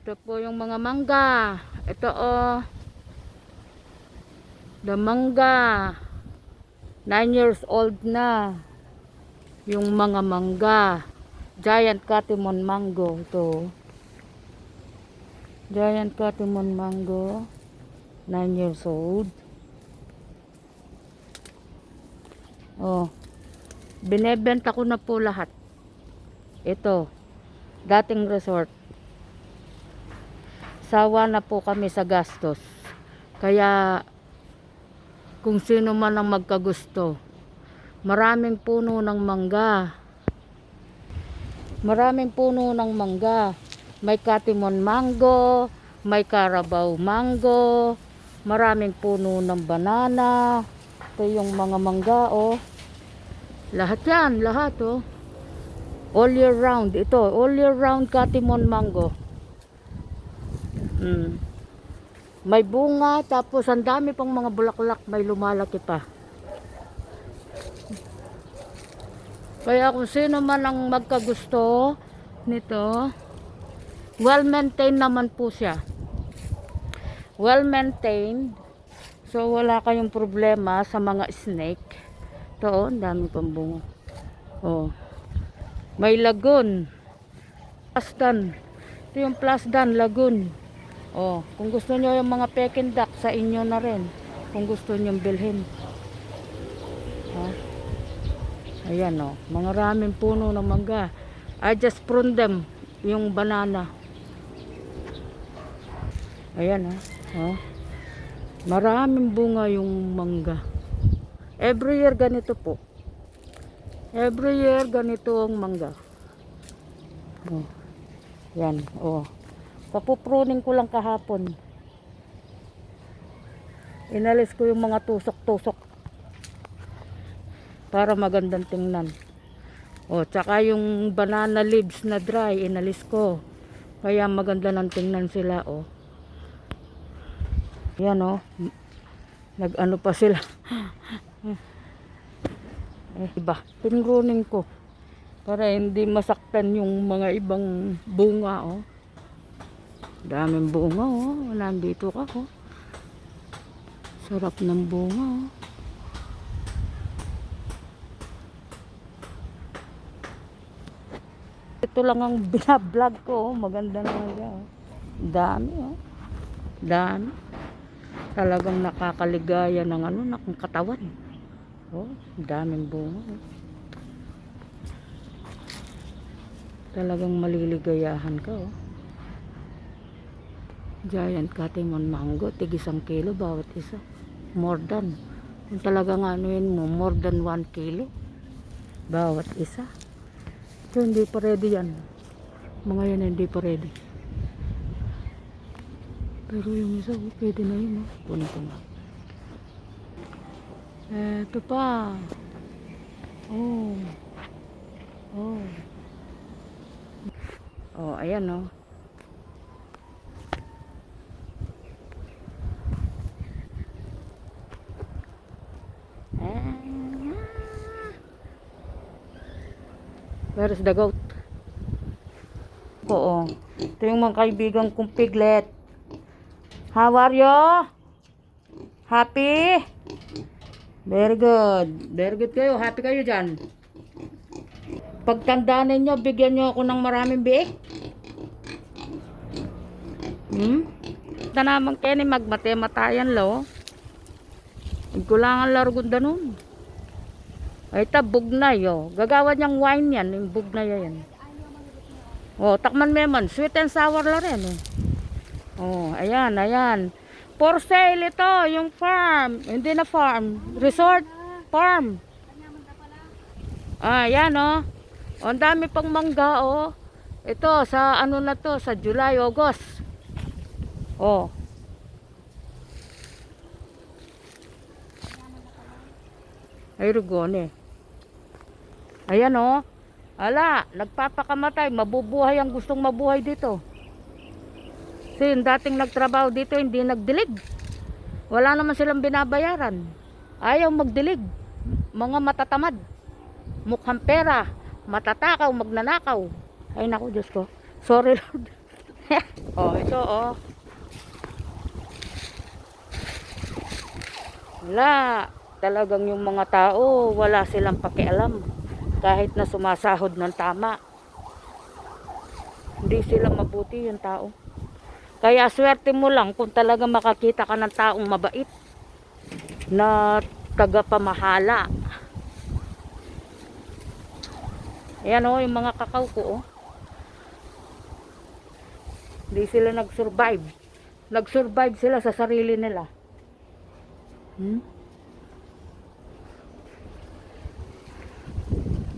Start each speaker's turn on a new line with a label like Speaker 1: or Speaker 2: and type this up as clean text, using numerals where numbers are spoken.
Speaker 1: Ito po yung mga mangga. Ito oh. The mangga. 9 years old na. Yung mga mangga. Giant Katimon mango. Ito. Giant Katimon mango. 9 years old. Oh. Binebenta ko na po lahat. Ito. Dating resort. Sawa na po kami sa gastos. Kaya kung sino man ang magkagusto, maraming puno ng mangga. Maraming puno ng mangga. May Katimon mango, may Carabao mango, maraming puno ng banana. Ito yung mga mangga oh. Lahat yan, lahat oh. All year round. Ito, all year round Katimon mango. May bunga, tapos ang dami pang mga bulaklak, may lumalaki pa. Kaya kung sino man ang magkagusto nito, well maintained naman po siya. Well maintained. So wala kayong problema sa mga snake. Ito oh, ang dami pang bunga. Oh. May lagoon. Plasdan. Ito yung Plasdan lagoon. Oh, kung gusto niyo yung mga Peking duck, sa inyo na rin. Kung gusto niyo bilhin. Oh. Ayan oh, mga raming puno ng mangga. I just prune them, yung banana. Ayan oh. Oh. Maraming bunga yung mangga. Every year ganito po. Every year ganito ang mangga. Oh. Yan oh. Papupruning ko lang kahapon. Inalis ko yung mga tusok-tusok para magandang tingnan. O, tsaka yung banana leaves na dry, inalis ko. Kaya maganda ng tingnan sila, o. Yan, o. Nag-ano pa sila. Iba. Pinruning ko. Para hindi masaktan yung mga ibang bunga, o. Daming bunga oh. Nandito ka oh. Sarap ng bunga oh. Ito lang ang binablog ko oh. Maganda na nga oh. Dami oh. Dami. Talagang nakakaligaya ng ano, ng katawan. Oh, daming bunga oh. Talagang maliligayahan ka oh. Giant Katimon mango, tig 1 kilo bawat isa. More than. Kung talagang ano yun mo, more than 1 kilo bawat isa. So hindi pa ready yan. Mga yan hindi pa ready. Pero yung isa, oh, pwede na yun. Oh. Puno ko na. Eto pa. Oh. Oh. Oh, ayan oh. Where's the goat? Oo. Ito yung mga kaibigan kong piglet. How are you? Happy? Very good. Very good kayo. Happy kayo dyan. Pagtandaan ninyo, bigyan nyo ako ng maraming biik. Ito naman kayo ni magmate-matayan lo. Kulangan larugunda nun. Ay ta bugnay oh. Gagawa niyang wine yan, yung bugnay yan. Oh, takman meman, sweet and sour la rin oh. Oh, ayan, ayan. For sale ito, yung farm. Hindi na farm, resort farm. Ah, ayan oh. Oh, ang dami pang mangga oh. Ito sa ano na to, sa July, August. Oh. Ay rugone. Ayan oh. Ala, nagpapakamatay, mabubuhay ang gustong mabuhay dito. Kasi yung dating nagtrabaho dito hindi nagdilig. Wala naman silang binabayaran. Ayaw magdilig. Mga matatamad. Mukhang pera, matatakaw, magnanakaw. Ay naku, Diyos ko. Sorry Lord. Oh, So, oh. Wala. Talagang yung mga tao, wala silang pakialam. Kahit na sumasahod ng tama. Hindi sila mabuti yung tao. Kaya swerte mo lang kung talaga makakita ka ng taong mabait na tagapamahala. Ayan o, yung mga kakao ko o. Hindi sila nag-survive. Nag-survive sila sa sarili nila.